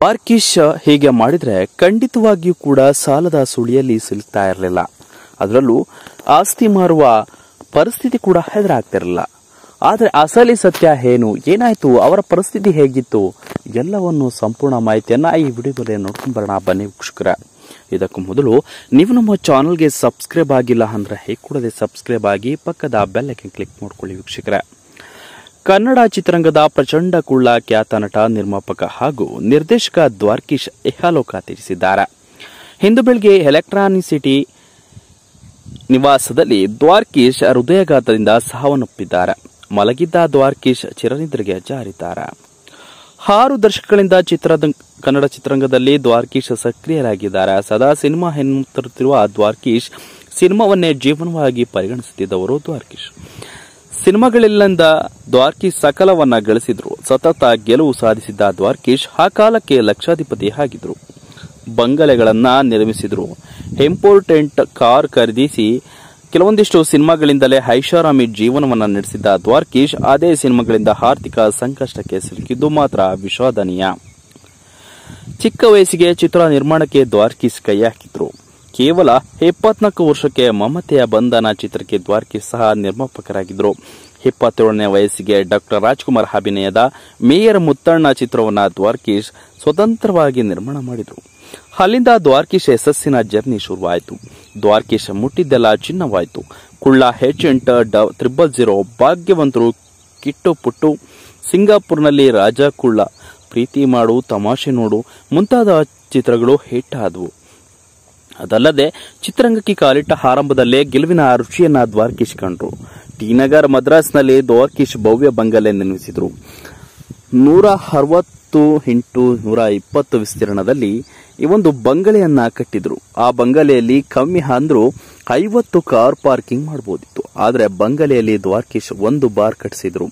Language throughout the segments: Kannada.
ದ್ವಾರ್ಕೀಶ್ ಹೀಗೆ ಮಾಡಿದ್ರೆ ಖಂಡಿತವಾಗಿಯೂ ಕೂಡ ಸಾಲದ ಸುಳಿಯಲ್ಲಿ ಸಿಲುಕ್ತಾ ಇರಲಿಲ್ಲ. ಅದರಲ್ಲೂ ಆಸ್ತಿ ಮಾರುವ ಪರಿಸ್ಥಿತಿ ಕೂಡ ಎದುರಾಗ್ತಿರಲಿಲ್ಲ. ಆದರೆ ಅಸಲಿ ಸತ್ಯ ಏನು, ಏನಾಯ್ತು, ಅವರ ಪರಿಸ್ಥಿತಿ ಹೇಗಿತ್ತು, ಎಲ್ಲವನ್ನು ಸಂಪೂರ್ಣ ಮಾಹಿತಿಯನ್ನ ಈ ವಿಡಿಯೋದಲ್ಲಿ ನೋಡ್ಕೊಂಡು ಬರೋಣ ಬನ್ನಿ ವೀಕ್ಷಕರೇ. ಇದಕ್ಕೂ ಮೊದಲು ನೀವು ನಮ್ಮ ಚಾನಲ್ಗೆ ಸಬ್ಸ್ಕ್ರೈಬ್ ಆಗಿಲ್ಲ ಅಂದ್ರೆ ಹೇಗೆ ಕೂಡಲೇ ಸಬ್ಸ್ಕ್ರೈಬ್ ಆಗಿ ಪಕ್ಕದ ಬೆಲ್ ಐಕಾನ್ ಕ್ಲಿಕ್ ಮಾಡ್ಕೊಳ್ಳಿ ವೀಕ್ಷಕರೇ. ಕನ್ನಡ ಚಿತ್ರರಂಗದ ಪ್ರಚಂಡ ಕುಳ್ಳ ಖ್ಯಾತ ನಟ, ನಿರ್ಮಾಪಕ ಹಾಗೂ ನಿರ್ದೇಶಕ ದ್ವಾರ್ಕೀಶ್ ಇಹಲೋಕ ತ್ಯಜಿಸಿದ್ದಾರೆ. ಇಂದು ಬೆಳಗ್ಗೆ ಎಲೆಕ್ಟ್ರಾನಿಕ್ ಸಿಟಿ ನಿವಾಸದಲ್ಲಿ ದ್ವಾರ್ಕೀಶ್ ಹೃದಯಾಘಾತದಿಂದ ಸಾವನ್ನಪ್ಪಿದ್ದಾರೆ. ಮಲಗಿದ್ದ ದ್ವಾರ್ಕೀಶ್ ಚಿರನಿದ್ರೆಗೆ ಜಾರಿದ್ದಾರೆ. 6 ದಶಕಗಳಿಂದ ಕನ್ನಡ ಚಿತ್ರರಂಗದಲ್ಲಿ ದ್ವಾರ್ಕೀಶ್ ಸಕ್ರಿಯರಾಗಿದ್ದಾರೆ. ಸದಾ ಸಿನಿಮಾ ಎನ್ನುತ್ತಿರುವ ದ್ವಾರ್ಕೀಶ್ ಸಿನಿಮಾವನ್ನೇ ಜೀವನವಾಗಿ ಪರಿಗಣಿಸುತ್ತಿದ್ದವರು. ದ್ವಾರ್ಕೀಶ್ ಸಿನಿಮಾಗಳಿಂದ ದ್ವಾರ್ಕೀಶ್ ಸಕಲವನ್ನ ಗಳಿಸಿದ್ರು. ಸತತ ಗೆಲುವು ಸಾಧಿಸಿದ್ದ ದ್ವಾರ್ಕೀಶ್ ಆ ಕಾಲಕ್ಕೆ ಲಕ್ಷಾಧಿಪತಿ ಆಗಿದ್ರು. ಬಂಗಲೆಗಳನ್ನ ನಿರ್ಮಿಸಿದ್ರು. ಇಂಪೋರ್ಟೆಂಟ್ ಕಾರ್ ಖರೀದಿಸಿ ಕೆಲವೊಂದಿಷ್ಟು ಸಿನಿಮಾಗಳಿಂದಲೇ ಐಷಾರಾಮಿ ಜೀವನವನ್ನ ನಡೆಸಿದ್ದ ದ್ವಾರ್ಕೀಶ್ ಅದೇ ಸಿನಿಮಾಗಳಿಂದ ಆರ್ಥಿಕ ಸಂಕಷ್ಟಕ್ಕೆ ಸಿಲುಕಿದ್ದು ಮಾತ್ರ ವಿಷಾದನೀಯ. ಚಿಕ್ಕ ವಯಸ್ಸಿಗೆ ಚಿತ್ರ ನಿರ್ಮಾಣಕ್ಕೆ ದ್ವಾರ್ಕೀಶ್ ಕೈ ಹಾಕಿದ್ರು. ಕೇವಲ 24 ವರ್ಷಕ್ಕೆ ಮಮತೆಯ ಬಂಧನ ಚಿತ್ರಕ್ಕೆ ದ್ವಾರ್ಕೀಶ್ ಸಹ ನಿರ್ಮಾಪಕರಾಗಿದ್ದರು. 27ನೇ ವಯಸ್ಸಿಗೆ ಡಾಕ್ಟರ್ ರಾಜ್ಕುಮಾರ್ ಅಭಿನಯದ ಮೇಯರ್ ಮುತ್ತಣ್ಣ ಚಿತ್ರವನ್ನ ದ್ವಾರ್ಕೀಶ್ ಸ್ವತಂತ್ರವಾಗಿ ನಿರ್ಮಾಣ ಮಾಡಿದ್ರು. ಅಲ್ಲಿಂದ ದ್ವಾರ್ಕೀಶ್ ಯಶಸ್ಸಿನ ಜರ್ನಿ ಶುರುವಾಯಿತು. ದ್ವಾರ್ಕೀಶ್ ಮುಟ್ಟಿದ್ದೆಲ್ಲ ಚಿನ್ನವಾಯಿತು. ಕುಳ್ಳ ಏಜೆಂಟ್ 000, ಭಾಗ್ಯವಂತರು, ಕಿಟ್ಟು ಪುಟ್ಟು, ಸಿಂಗಾಪುರ್ನಲ್ಲಿ ರಾಜ ಕುಳ್ಳ, ಪ್ರೀತಿ ಮಾಡು, ತಮಾಷೆ ನೋಡು ಮುಂತಾದ ಚಿತ್ರಗಳು ಹಿಟ್ ಆದವು. ಅದಲ್ಲದೆ ಚಿತ್ರರಂಗಕ್ಕೆ ಕಾಲಿಟ್ಟ ಆರಂಭದಲ್ಲೇ ಗೆಲುವಿನ ರುಚಿಯನ್ನ ದ್ವಾರ್ಕೀಶ್ ಕಂಡ್ರು. ಟಿ ನಗರ್ ಮದ್ರಾಸ್ನಲ್ಲಿ ದ್ವಾರ್ಕೀಶ್ ಭವ್ಯ ಬಂಗಲೆ ನಿರ್ಮಿಸಿದ್ರು. 160 × 120 ವಿಸ್ತೀರ್ಣದಲ್ಲಿ ಈ ಒಂದು ಬಂಗಲೆಯನ್ನ ಕಟ್ಟಿದ್ರು. ಆ ಬಂಗಲೆಯಲ್ಲಿ ಕಮ್ಮಿ ಅಂದ್ರೂ 50 ಕಾರ್ ಪಾರ್ಕಿಂಗ್ ಮಾಡಬಹುದಿತ್ತು. ಆದರೆ ಬಂಗಲೆಯಲ್ಲಿ ದ್ವಾರ್ಕೀಶ್ 1 ಬಾರ್ ಕಟ್ಟಿಸಿದ್ರು.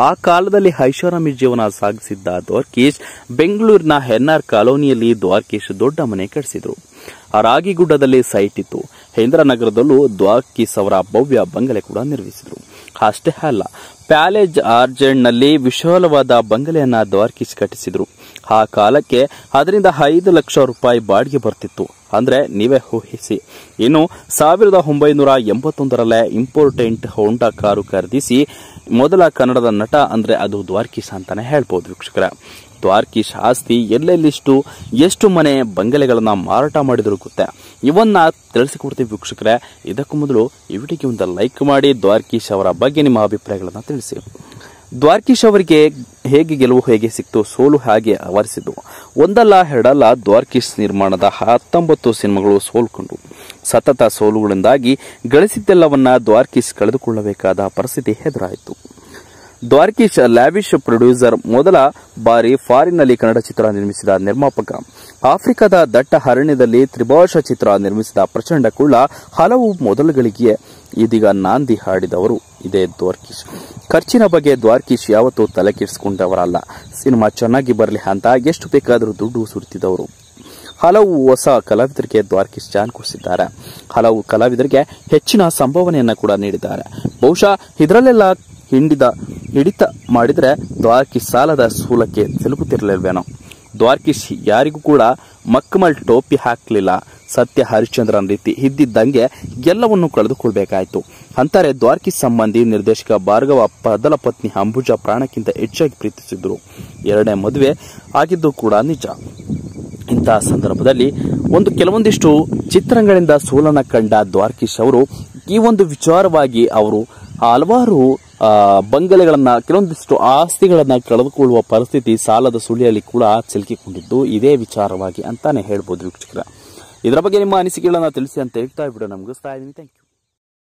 ಆ ಕಾಲದಲ್ಲಿ ಐಷಾರಾಮಿ ಜೀವನ ಸಾಗಿಸಿದ್ದ ದ್ವಾರ್ಕೀಶ್ ಬೆಂಗಳೂರಿನ ಎನ್ಆರ್ ಕಾಲೋನಿಯಲ್ಲಿ ದ್ವಾರ್ಕೀಶ್ ದೊಡ್ಡ ಮನೆ ಕಟ್ಟಿಸಿದ್ರು. ರಾಗಿಗುಡ್ಡದಲ್ಲಿ ಸೈಟ್ ಇತ್ತು. ಇಂದ್ರನಗರದಲ್ಲೂ ದ್ವಾರ್ಕೀಶ್ ಅವರ ಭವ್ಯ ಬಂಗಲೆ ಕೂಡ ನಿರ್ಮಿಸಿದ್ರು. ಅಷ್ಟೇ ಅಲ್ಲ, ಪ್ಯಾಲೇಸ್ ಆರ್ಜೆಂಡ್ನಲ್ಲಿ ವಿಶಾಲವಾದ ಬಂಗಲೆಯನ್ನ ದ್ವಾರ್ಕೀಶ್ ಕಟ್ಟಿಸಿದ್ರು. ಆ ಕಾಲಕ್ಕೆ ಅದರಿಂದ 5 ಲಕ್ಷ ರೂಪಾಯಿ ಬಾಡಿಗೆ ಬರ್ತಿತ್ತು. ಅಂದ್ರೆ ನೀವೇ ಊಹಿಸಿ. ಇನ್ನು 1981ರಲ್ಲೇ ಇಂಪೋರ್ಟೆಂಟ್ ಹೋಂಡಾ ಕಾರು ಖರೀದಿಸಿ ಮೊದಲ ಕನ್ನಡದ ನಟ ಅಂದ್ರೆ ಅದು ದ್ವಾರ್ಕೀಶ್ ಅಂತಾನೆ ಹೇಳ್ಬೋದು ವೀಕ್ಷಕರ. ದ್ವಾರ್ಕೀಶ್ ಆಸ್ತಿ ಎಲ್ಲೆಲ್ಲಿಷ್ಟು ಎಷ್ಟು ಮನೆ ಬಂಗಲೆಗಳನ್ನ ಮಾರಾಟ ಮಾಡಿದ್ರು ಗೊತ್ತಾ, ಇವನ್ನ ತಿಳಿಸಿಕೊಡ್ತೀವಿ ವೀಕ್ಷಕರೇ. ಇದಕ್ಕೂ ಮೊದಲು ಈ ವಿಡಿಯೋಗೆ ಒಂದು ಲೈಕ್ ಮಾಡಿ ದ್ವಾರ್ಕೀಶ್ ಅವರ ಬಗ್ಗೆ ನಿಮ್ಮ ಅಭಿಪ್ರಾಯಗಳನ್ನ ತಿಳಿಸಿ. ದ್ವಾರ್ಕೀಶ್ ಅವರಿಗೆ ಹೇಗೆ ಗೆಲುವು ಹೇಗೆ ಸಿಕ್ತು, ಸೋಲು ಹಾಗೆ ಆವರಿಸಿದ್ದು. ಒಂದಲ್ಲ ಎರಡಲ್ಲ ದ್ವಾರ್ಕೀಶ್ ನಿರ್ಮಾಣದ 19 ಸಿನಿಮಾಗಳು ಸೋಲ್ಕೊಂಡ್ರು. ಸತತ ಸೋಲುಗಳಿಂದಾಗಿ ಗಳಿಸಿದ್ದೆಲ್ಲವನ್ನ ದ್ವಾರ್ಕೀಶ್ ಕಳೆದುಕೊಳ್ಳಬೇಕಾದ ಪರಿಸ್ಥಿತಿ ಎದುರಾಯಿತು. ದ್ವಾರ್ಕೀಶ್ ಲ್ಯಾವಿಶ್ ಪ್ರೊಡ್ಯೂಸರ್, ಮೊದಲ ಬಾರಿ ಫಾರಿನ್ನಲ್ಲಿ ಕನ್ನಡ ಚಿತ್ರ ನಿರ್ಮಿಸಿದ ನಿರ್ಮಾಪಕ, ಆಫ್ರಿಕಾದ ದಟ್ಟ ಅರಣ್ಯದಲ್ಲಿ ತ್ರಿಭಾಷಾ ಚಿತ್ರ ನಿರ್ಮಿಸಿದ ಪ್ರಚಂಡ ಕುಳ್ಳ, ಹಲವು ಮೊದಲುಗಳಿಗೆ ಇದೀಗ ನಾಂದಿ ಹಾಡಿದವರು ಇದೇ ದ್ವಾರ್ಕೀಶ್. ಖರ್ಚಿನ ಬಗ್ಗೆ ದ್ವಾರ್ಕೀಶ್ ಯಾವತ್ತೂ ತಲೆ ಕೆಡಿಸಿಕೊಂಡವರಲ್ಲ. ಸಿನಿಮಾ ಚೆನ್ನಾಗಿ ಬರಲಿ ಅಂತ ಎಷ್ಟು ಬೇಕಾದರೂ ದುಡ್ಡು ಸುರಿತಿದ್ದವರು. ಹಲವು ಹೊಸ ಕಲಾವಿದರಿಗೆ ದ್ವಾರ್ಕೀಶ್ ಚಾನ್ಸ್ ಕೊಡಿಸಿದ್ದಾರೆ. ಹಲವು ಕಲಾವಿದರಿಗೆ ಹೆಚ್ಚಿನ ಸಂಭಾವನೆಯನ್ನ ಕೂಡ ನೀಡಿದ್ದಾರೆ. ಬಹುಶಃ ಇದರಲ್ಲೆಲ್ಲ ಹಿಡಿತ ಮಾಡಿದ್ರೆ ದ್ವಾರ್ಕೀಶ್ ಸಾಲದ ಸೂಲಕ್ಕೆ ಸಿಲುಕುತ್ತಿರಲಿಲ್ವೇನೋ. ದ್ವಾರ್ಕೀಶ್ ಯಾರಿಗೂ ಕೂಡ ಮಕ್ಕಮಲ್ ಟೋಪಿ ಹಾಕಲಿಲ್ಲ. ಸತ್ಯ ಹರಿಶ್ಚಂದ್ರನ್ ರೀತಿ ಇದ್ದಿದ್ದಂಗೆ ಎಲ್ಲವನ್ನೂ ಕಳೆದುಕೊಳ್ಬೇಕಾಯ್ತು ಅಂತಾರೆ ದ್ವಾರ್ಕೀಶ್ ಸಂಬಂಧಿ ನಿರ್ದೇಶಕ ಭಾರ್ಗವ. ಮೊದಲ ಪತ್ನಿ ಅಂಬುಜಾ ಪ್ರಾಣಕ್ಕಿಂತ ಹೆಚ್ಚಾಗಿ ಪ್ರೀತಿಸಿದ್ರು. 2ನೇ ಮದುವೆ ಆಗಿದ್ದು ಕೂಡ ನಿಜ. ಇಂತಹ ಸಂದರ್ಭದಲ್ಲಿ ಕೆಲವೊಂದಿಷ್ಟು ಚಿತ್ರಗಳಿಂದ ಸೋಲನ ಕಂಡ ದ್ವಾರ್ಕೀಶ್ ಅವರು ಈ ಒಂದು ವಿಚಾರವಾಗಿ ಅವರು ಹಲವಾರು ಬಂಗಲೆಗಳನ್ನ, ಕೆಲವೊಂದಿಷ್ಟು ಆಸ್ತಿಗಳನ್ನ ಕಳೆದುಕೊಳ್ಳುವ ಪರಿಸ್ಥಿತಿ, ಸಾಲದ ಸುಳಿಯಲ್ಲಿ ಕೂಡ ಸಿಲುಕಿಕೊಂಡಿದ್ದು ಇದೇ ವಿಚಾರವಾಗಿ ಅಂತಾನೆ ಹೇಳ್ಬೋದು ವೀಕ್ಷಕರ. ಇದರ ಬಗ್ಗೆ ನಿಮ್ಮ ಅನಿಸಿಕೆಗಳನ್ನ ತಿಳಿಸಿ ಅಂತ ಹೇಳ್ತಾ ವಿಡಿಯೋ ಮುಗಿಸ್ತಾ ಇದ್ದೀನಿ. Thank you.